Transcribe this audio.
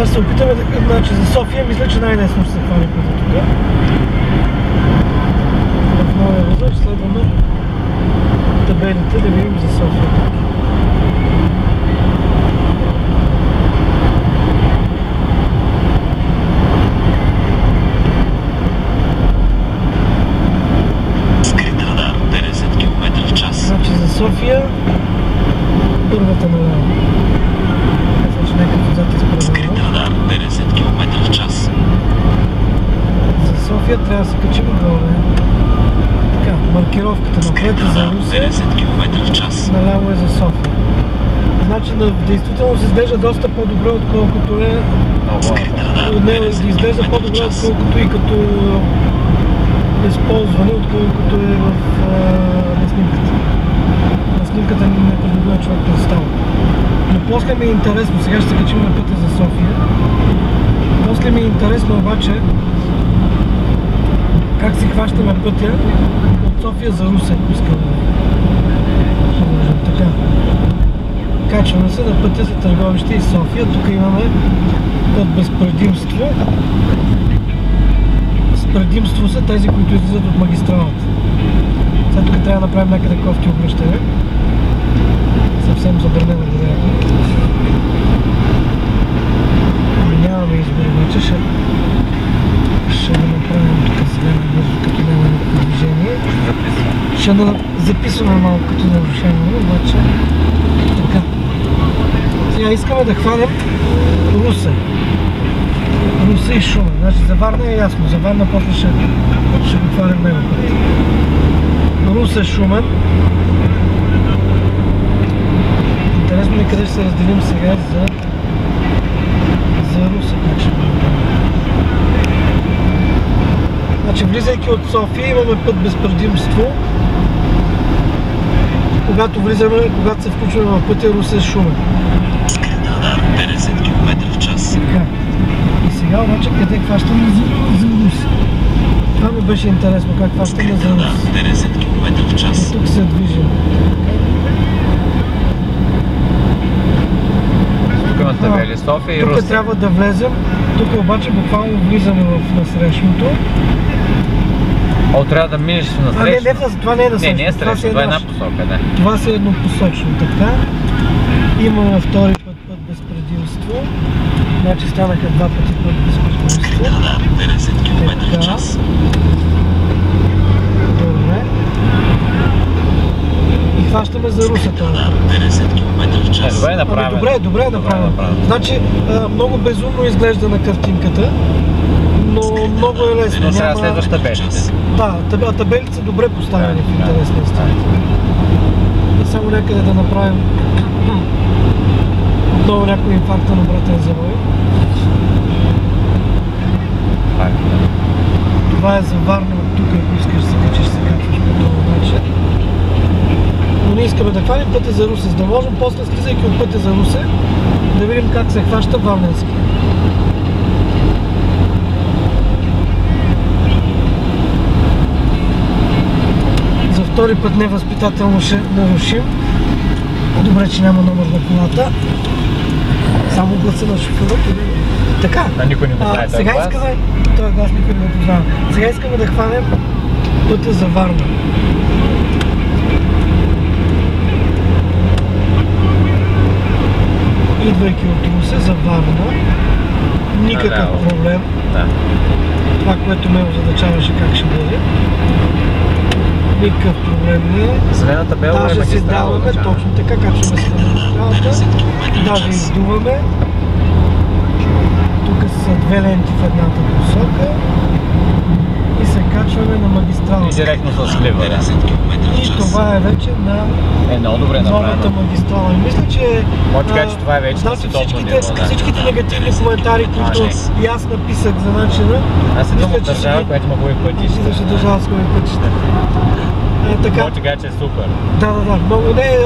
Сега се опитаме да... Значи за София мисля, че най-лесно ще се хване пътя тук. В новия възър следваме табелите да видим за София. Значи за София първата наляво. Значи някакъв отзад изправено. Скрит радар 50 км в час. За София трябва да се качим горе. Така, маркировката напред е за Русе. 50 км в час. Наляво е за София. Значи действително се изглежда доста по-добре, отколкото е... Не, изглежда по-добре, отколкото и като използване, отколкото е в на снимката. На снимката не придобива човек представа. Но после ми е интересно, сега ще се качим на пътя за София. После ми е интересно обаче как си хващаме пътя от София за Русе, ако искаме да можем така. Качваме се на пътя за Търговище и София. Тук имаме път без предимство. С предимство са тези, които излизат от магистралата. Сега тук трябва да направим някъде кофти обръщане. Съвсем забранено вероятно. Нямаме избори, обаче ще го направим тук сега бързо, като няма никакво движение. Ще записваме малко като нарушение, обаче така. Сега искаме да хванем Русе. Русе и Шумен. Значи за Варна е ясно, за Варна после ще го хванем него път. Русе, Шумен. Интересно ми къде ще се разделим сега за Русе. Значи влизайки от София имаме път без предимство. Когато се включваме в пътя Русе-Шумен. Скрит радар 50 км в час. Така. И сега обаче къде хващаме за Русе? Това ми беше интересно, как хващаме за Русе. 50 км в час. И тук се движим. Тук има табели София и Русе. Тук трябва да влезем. Тук обаче буквално влизаме в насрещното. О, трябва да минеш на срещу. Това не е насрещно. Не е срещу, това е една посока, да. Това са еднопосочно, така. Имаме втори път без предимство. Значи станаха два пъти път без предимство. Радар 50 км в час. Добре. И хващаме за Русе това. Радар 50 км в час. Добре е направено. Добре е направено. Значи много безумно изглежда на картинката, но много е лесно. Но сега следваш табелите. Да, табелите са добре поставени в интерес на истината. И само някъде да направим отново някой инфаркт на обратен завой. Това е за Варна от тук, ако искаш да се качиш, се качваш по този начин. Но не искаме да хванем пътя за Русе, за да можем после, слизайки от пътя за Русе, да видим как се хваща Варненски. За втори път невъзпитателно ще нарушим. Добре, че няма номер на колата. Само гласа на шофьора. Така. А никой не го знае сега искаме... Този глас никой не го познава. Сега искаме да хванем пътя за Варна. Идвайки от Русе за Варна, никакъв проблем. Това, което ме озадачаваше как ще бъде. Никакъв проблем не е. Зелена табела даже си даваме, точно така, качваме се на магистралата. Даже издуваме. Тук са две ленти в едната посока. И се качваме на магистралата. И директно с сливане. И това е вече на много добре новата магистрала. И мисля, че... Може да кажа, че това е вече световно ниво. Всичките негативни коментари, които и аз написах за начина... Аз идвам от държава, която има хубави пътища. Идваш от държава с хубави пътища. Може да кажа, че е супер. Да, много не е...